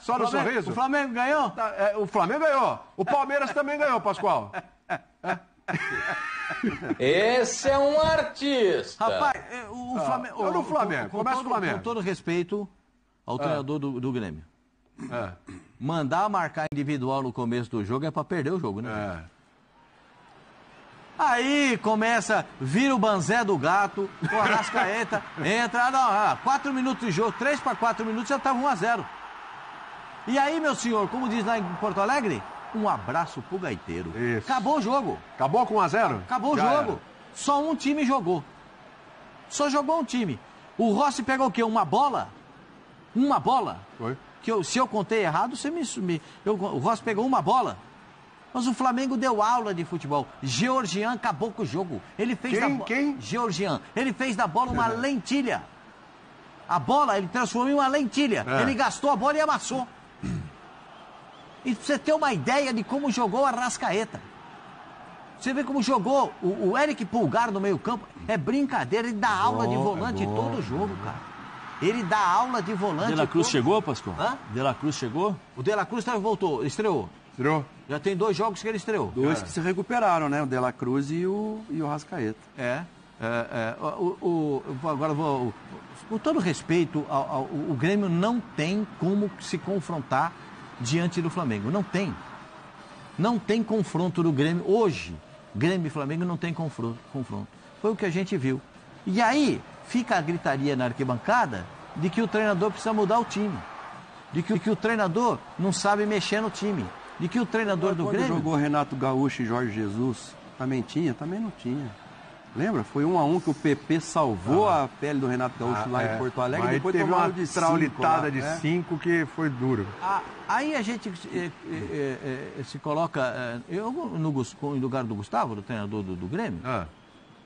Só no sorriso? O Flamengo ganhou? O Flamengo ganhou. O Palmeiras também ganhou, Pascoal. Esse é um artista. Rapaz, o Flamengo... Eu no Flamengo. Começa o Flamengo. Com todo respeito ao treinador do Grêmio. É. Mandar marcar individual no começo do jogo é pra perder o jogo, né? É. Aí começa, vira o banzé do gato, o Arrascaeta, entra, 4 minutos de jogo, 3 para 4 minutos já estava 1-0. E aí, meu senhor, como diz lá em Porto Alegre, um abraço pro gaiteiro. Isso. Acabou o jogo. Acabou com 1-0? Acabou o Já jogo. era. Só um time jogou. Só jogou um time. O Rossi pegou o quê? Uma bola? Uma bola? Foi. Se eu contei errado, você o Rossi pegou uma bola. Mas o Flamengo deu aula de futebol. Georgian acabou com o jogo. Ele fez Quem? Georgian. Ele fez da bola uma lentilha. A bola ele transformou em uma lentilha. É. Ele gastou a bola e amassou. E pra você ter uma ideia de como jogou o Arrascaeta. Você vê como jogou o Eric Pulgar no meio campo. É brincadeira, ele dá aula de volante todo jogo, cara. Ele dá aula de volante. De La Cruz chegou, Pascoal? Hã? De La Cruz chegou? O De La Cruz voltou, estreou. Tirou? Já tem 2 jogos que ele estreou. 2 que se recuperaram, né? O De La Cruz e o Rascaeta. Agora vou. Com todo respeito, o Grêmio não tem como se confrontar diante do Flamengo. Não tem. Não tem confronto do Grêmio. Hoje, Grêmio e Flamengo não tem confronto. Foi o que a gente viu. E aí, fica a gritaria na arquibancada de que o treinador precisa mudar o time. De que o treinador não sabe mexer no time. De que o treinador do Grêmio... jogou Renato Gaúcho e Jorge Jesus, também tinha? Também não tinha. Lembra? Foi 1-1 que o PP salvou a pele do Renato Gaúcho lá em Porto Alegre. Mas Depois teve tomaram uma de traulitada 5 de 5 que foi duro. Aí a gente se coloca... eu no lugar do Gustavo, do treinador do Grêmio,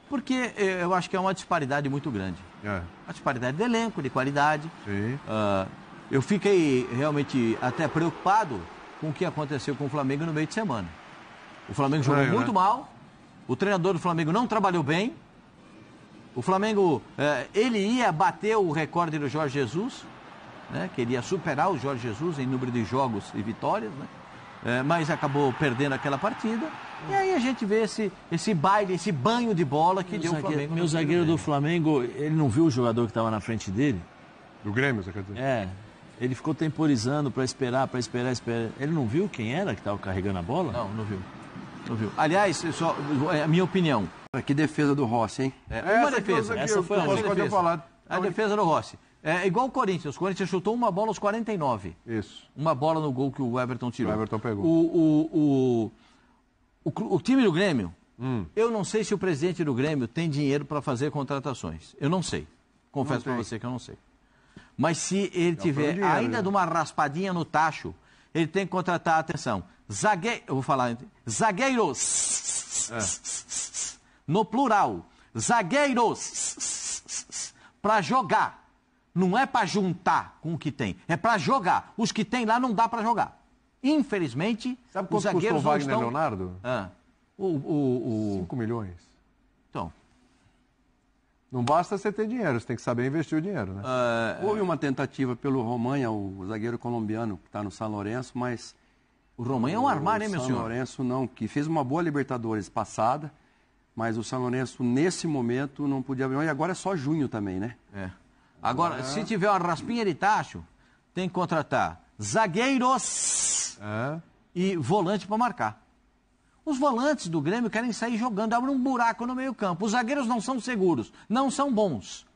porque eu acho que é uma disparidade muito grande. Uma disparidade de elenco, de qualidade. Sim. Eu fiquei realmente até preocupado com o que aconteceu com o Flamengo no meio de semana. O Flamengo jogou muito mal, o treinador do Flamengo não trabalhou bem, o Flamengo, ele ia bater o recorde do Jorge Jesus, né, queria superar o Jorge Jesus em número de jogos e vitórias, né, mas acabou perdendo aquela partida, e aí a gente vê esse baile, esse banho de bola que deu o Flamengo. Meu zagueiro do Flamengo, ele não viu o jogador que estava na frente dele? Do Grêmio, você quer dizer? Ele ficou temporizando para esperar. Ele não viu quem era que estava carregando a bola? Não viu. Não viu. Aliás, é a minha opinião. Que defesa do Rossi, hein? Uma defesa. Essa foi a defesa do Rossi. É igual o Corinthians. O Corinthians chutou uma bola aos 49. Isso. Uma bola no gol que o Everton tirou. O Everton pegou. O time do Grêmio, eu não sei se o presidente do Grêmio tem dinheiro para fazer contratações. Eu não sei. Confesso para você que eu não sei. Mas se ele tiver dinheiro, ainda de uma raspadinha no tacho, ele tem que contratar, atenção, eu vou falar, zagueiros, no plural, zagueiros, para jogar. Não é para juntar com o que tem, é para jogar. Os que tem lá não dá para jogar. Infelizmente, sabe os quanto custou zagueiros o Wagner não estão... Leonardo? 5 milhões. Então... Não basta você ter dinheiro, você tem que saber investir o dinheiro, né? Houve uma tentativa pelo Romanha, o zagueiro colombiano que está no São Lourenço, mas... O Romanha é um armário, hein, meu senhor? O São Lourenço não, que fez uma boa Libertadores passada, mas o São Lourenço, nesse momento, não podia... E agora é só junho também, né? Agora, se tiver uma raspinha de tacho, tem que contratar zagueiros e volante para marcar. Os volantes do Grêmio querem sair jogando, abrem um buraco no meio-campo. Os zagueiros não são seguros, não são bons.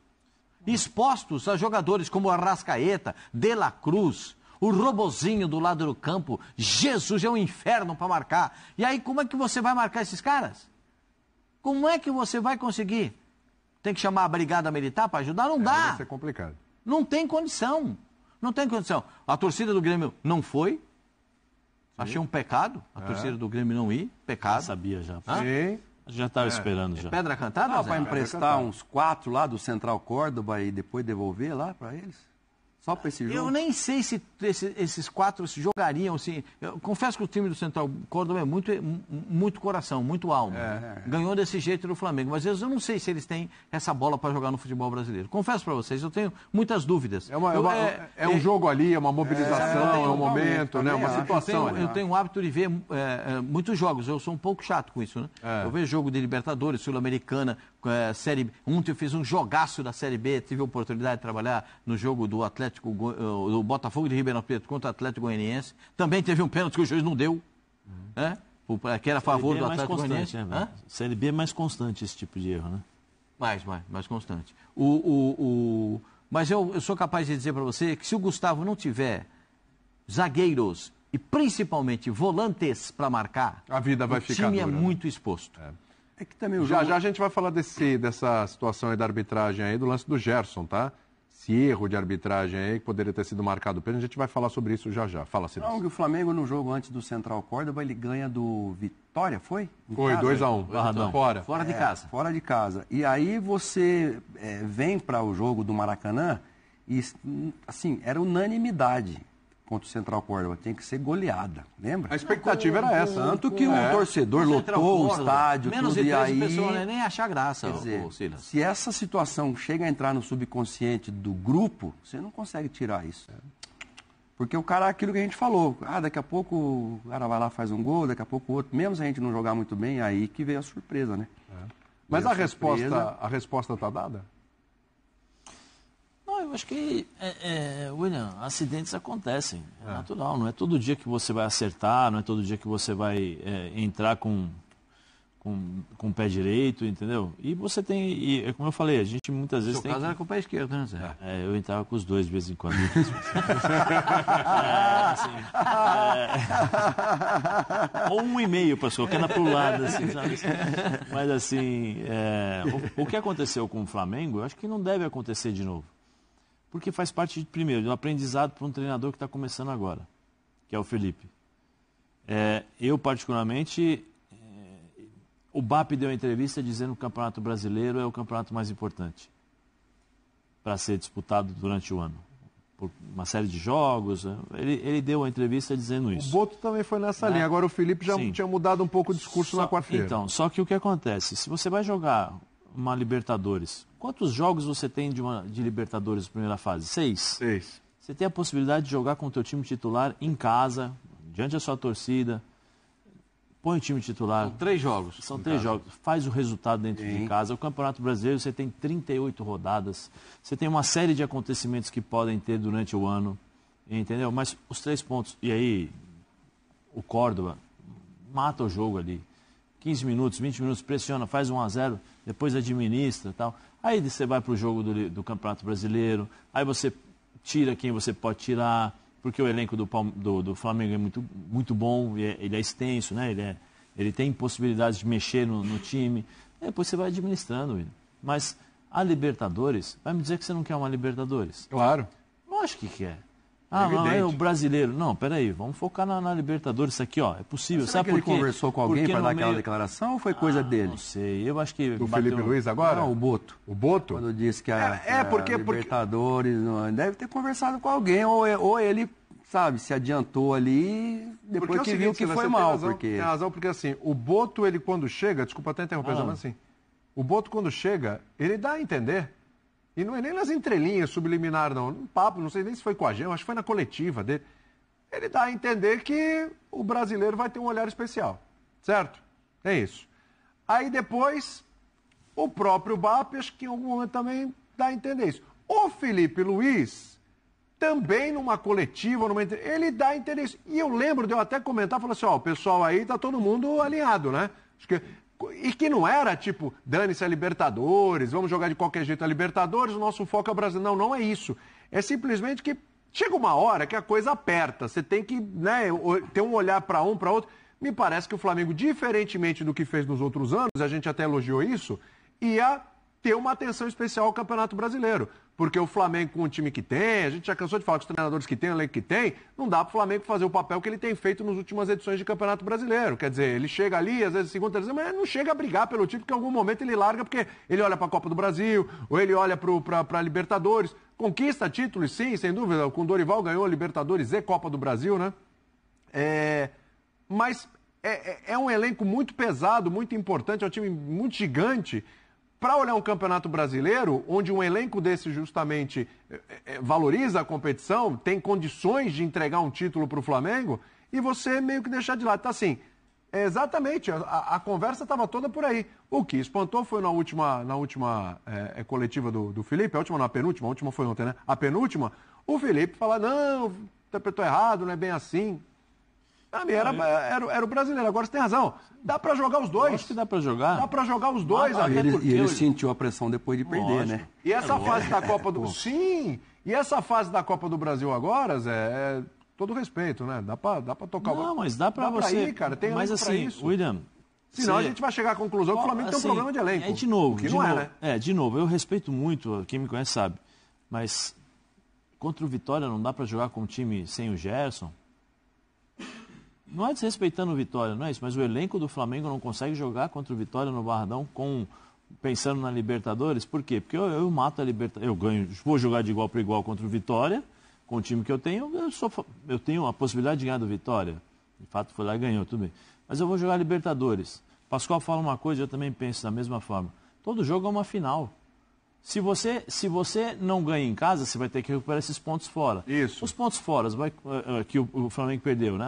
Expostos a jogadores como Arrascaeta, De La Cruz, o Robozinho do lado do campo. Jesus, é um inferno para marcar. E aí, como é que você vai marcar esses caras? Como é que você vai conseguir? Tem que chamar a Brigada Militar para ajudar? Não dá. Vai ser complicado. Não tem condição. Não tem condição. A torcida do Grêmio não foi. Achei um pecado a torcida do Grêmio não ir. Pecado. Já sabia já. Sim. Já estava esperando já. Pedra cantada? Para emprestar uns 4 lá do Central Córdoba e depois devolver lá para eles? Só para esse jogo? Eu nem sei se esses 4 se jogariam. Assim, eu confesso que o time do Central Córdoba é muito coração, muito alma. Ganhou desse jeito do Flamengo. Mas eu não sei se eles têm essa bola para jogar no futebol brasileiro. Confesso para vocês, eu tenho muitas dúvidas. É um jogo ali, é uma mobilização, é um momento, né? Uma situação. Eu tenho o hábito de ver muitos jogos. Eu sou um pouco chato com isso, né? Eu vejo jogo de Libertadores, Sul-Americana, Série B. Ontem eu fiz um jogaço da Série B, tive a oportunidade de trabalhar no jogo do do Botafogo de Ribeirão Preto contra o Atlético Goianiense. Também teve um pênalti que o juiz não deu, né? Que era a favor do Atlético Goianiense. Né, Série B é mais constante esse tipo de erro, né? Mais constante. Mas eu sou capaz de dizer para você que se o Gustavo não tiver zagueiros e principalmente volantes para marcar, a vida vai ficar time dura, é muito exposto. É que também já a gente vai falar dessa situação aí da arbitragem aí, do lance do Gerson, tá? Esse erro de arbitragem aí, que poderia ter sido marcado pênalti, a gente vai falar sobre isso já. Fala, Silas. Não, que o Flamengo no jogo antes do Central Córdoba, ele ganha do Vitória, foi? Foi, 2-1. Fora de casa. Fora de casa. E aí você vem para o jogo do Maracanã e, assim, era unanimidade contra o Central Córdoba. Tinha que ser goleada, lembra? A expectativa era essa. Tanto que o torcedor lotou o estádio, menos tudo, de 13 e aí... pessoas, nem achar graça, Quer dizer, Silas. se essa situação chega a entrar no subconsciente do grupo, você não consegue tirar isso. Porque o cara, aquilo que a gente falou, daqui a pouco o cara vai lá faz um gol, daqui a pouco o outro, mesmo se a gente não jogar muito bem, aí que veio a surpresa, né? Mas a resposta está dada? Não, eu acho que, William, acidentes acontecem, é natural, não é todo dia que você vai acertar, não é todo dia que você vai entrar com o pé direito, entendeu? E você tem, como eu falei, a gente muitas vezes tem... No seu caso era com o pé esquerdo, né, Zé? Eu entrava com os dois de vez em quando. Ou 1,5, pastor, que anda pro lado, assim, sabe? Mas assim, o que aconteceu com o Flamengo, eu acho que não deve acontecer de novo. Porque faz parte, primeiro, do aprendizado para um treinador que está começando agora, que é o Felipe. Eu, particularmente, o BAP deu uma entrevista dizendo que o Campeonato Brasileiro é o campeonato mais importante para ser disputado durante o ano. Por uma série de jogos, ele deu uma entrevista dizendo isso. O Boto também foi nessa linha, agora o Felipe já tinha mudado um pouco o discurso na quarta-feira. Então, só que o que acontece? Se você vai jogar uma Libertadores, quantos jogos você tem de Libertadores primeira fase? 6? 6. Você tem a possibilidade de jogar com o teu time titular em casa, diante da sua torcida. Põe o time titular. São 3 jogos. São 3 jogos. Faz o resultado dentro de casa. O Campeonato Brasileiro, você tem 38 rodadas. Você tem uma série de acontecimentos que podem ter durante o ano. Entendeu? Mas os 3 pontos. E aí, o Córdoba mata o jogo ali. 15 minutos, 20 minutos, pressiona, faz 1-0, depois administra e tal. Aí você vai para o jogo do Campeonato Brasileiro. Aí você tira quem você pode tirar. Porque o elenco do Flamengo é muito bom, ele é extenso, né? Ele tem possibilidades de mexer no time. Depois você vai administrando. Mas a Libertadores, vai me dizer que você não quer uma Libertadores? Claro. Lógico que quer. Não, é o brasileiro. Não, peraí, vamos focar na Libertadores. Isso aqui, ó, é possível. Sabe por quê? Ele conversou com alguém para dar aquela declaração ou foi coisa dele? Não sei, eu acho que... Do Felipe Luiz agora? Não, o Boto. O Boto? Quando disse que a Libertadores... Não, deve ter conversado com alguém, ou ele, sabe, se adiantou ali, depois que viu que foi mal. Tem razão, porque assim, o Boto, ele quando chega... Desculpa até interromper, mas assim... O Boto, quando chega, ele dá a entender... E não é nem nas entrelinhas, subliminar, não. Um papo, não sei nem se foi com a gente, acho que foi na coletiva dele. Ele dá a entender que o brasileiro vai ter um olhar especial. Certo? É isso. Aí depois, o próprio BAP, acho que em algum momento também dá a entender isso. O Felipe Luiz, também numa coletiva, ele dá a entender isso. E eu lembro de eu até comentar, falou assim, o pessoal aí tá todo mundo alinhado, né? Acho que... E que não era, tipo, dane-se a Libertadores, vamos jogar de qualquer jeito a Libertadores, o nosso foco é o Brasil. Não, não é isso. É simplesmente que chega uma hora que a coisa aperta. Você tem que, né, ter um olhar para um, para outro. Me parece que o Flamengo, diferentemente do que fez nos outros anos, a gente até elogiou isso, ia ter uma atenção especial ao Campeonato Brasileiro. Porque o Flamengo, com o time que tem, a gente já cansou de falar com os treinadores que tem, o elenco que tem, não dá para o Flamengo fazer o papel que ele tem feito nas últimas edições de Campeonato Brasileiro. Quer dizer, ele chega ali, às vezes segunda, terceira, mas não chega a brigar pelo título, porque em algum momento ele larga, porque ele olha para a Copa do Brasil, ou ele olha para a Libertadores. Conquista títulos, sim, sem dúvida. Com o Dorival ganhou a Libertadores e Copa do Brasil, né? Mas é um elenco muito pesado, muito importante, é um time muito gigante. Para olhar um campeonato brasileiro, onde um elenco desse justamente valoriza a competição, tem condições de entregar um título para o Flamengo, e você meio que deixar de lado. Então, assim, exatamente, a conversa estava toda por aí. O que espantou foi na última coletiva do Felipe, a última não, a penúltima, a última foi ontem, né? A penúltima, o Felipe fala, não, interpretou errado, não é bem assim. Pra mim, era o brasileiro. Agora você tem razão. Dá pra jogar os dois. Acho que dá pra jogar. Dá pra jogar os dois. E ele sentiu a pressão depois de perder, né? E essa fase da Copa do... Sim! E essa fase da Copa do Brasil agora, Zé, todo respeito, né? Dá pra tocar... Não, mas dá pra você... ir, cara. Tem mas assim, isso. William... Senão a gente vai chegar à conclusão que o Flamengo tem um problema de elenco. De novo, que não é, né? De novo, eu respeito muito, quem me conhece sabe. Mas contra o Vitória não dá pra jogar com um time sem o Gerson? Não é desrespeitando o Vitória, não é isso, mas o elenco do Flamengo não consegue jogar contra o Vitória no Barradão pensando na Libertadores. Por quê? Porque eu mato a Libertadores, eu ganho, vou jogar de igual para igual contra o Vitória, com o time que eu tenho, eu tenho a possibilidade de ganhar do Vitória. De fato, foi lá e ganhou, tudo bem. Mas eu vou jogar Libertadores. Pascoal fala uma coisa, eu também penso da mesma forma. Todo jogo é uma final. Se você não ganha em casa, você vai ter que recuperar esses pontos fora. Isso. Os pontos fora que o Flamengo perdeu, né?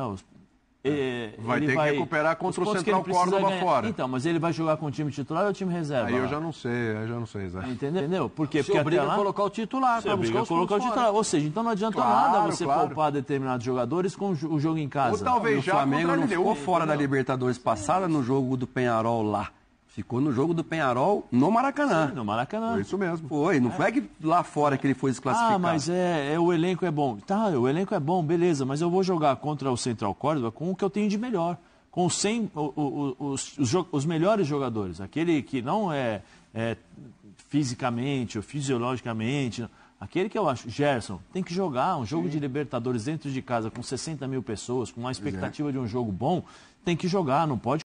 Vai ter que recuperar contra o Central Córdoba fora. Então, mas ele vai jogar com o time titular ou o time reserva? Aí eu já não sei, Zé. Entendeu? Por quê? Porque obriga a colocar o titular. Você obriga a colocar o titular. Ou seja, então não adianta nada você poupar determinados jogadores com o jogo em casa. Ou talvez o Flamengo não ficou fora da Libertadores passada no jogo do Peñarol lá. Ficou no jogo do Peñarol no Maracanã. Sim, no Maracanã. Foi isso mesmo. Foi, não foi que lá fora que ele foi desclassificado. Mas o elenco é bom. Tá, o elenco é bom, beleza, mas eu vou jogar contra o Central Córdoba com o que eu tenho de melhor. Com os melhores jogadores. Aquele que não é fisicamente ou fisiologicamente. Aquele que eu acho, Gerson, tem que jogar um jogo de Libertadores dentro de casa com 60 mil pessoas, com uma expectativa de um jogo bom, tem que jogar, não pode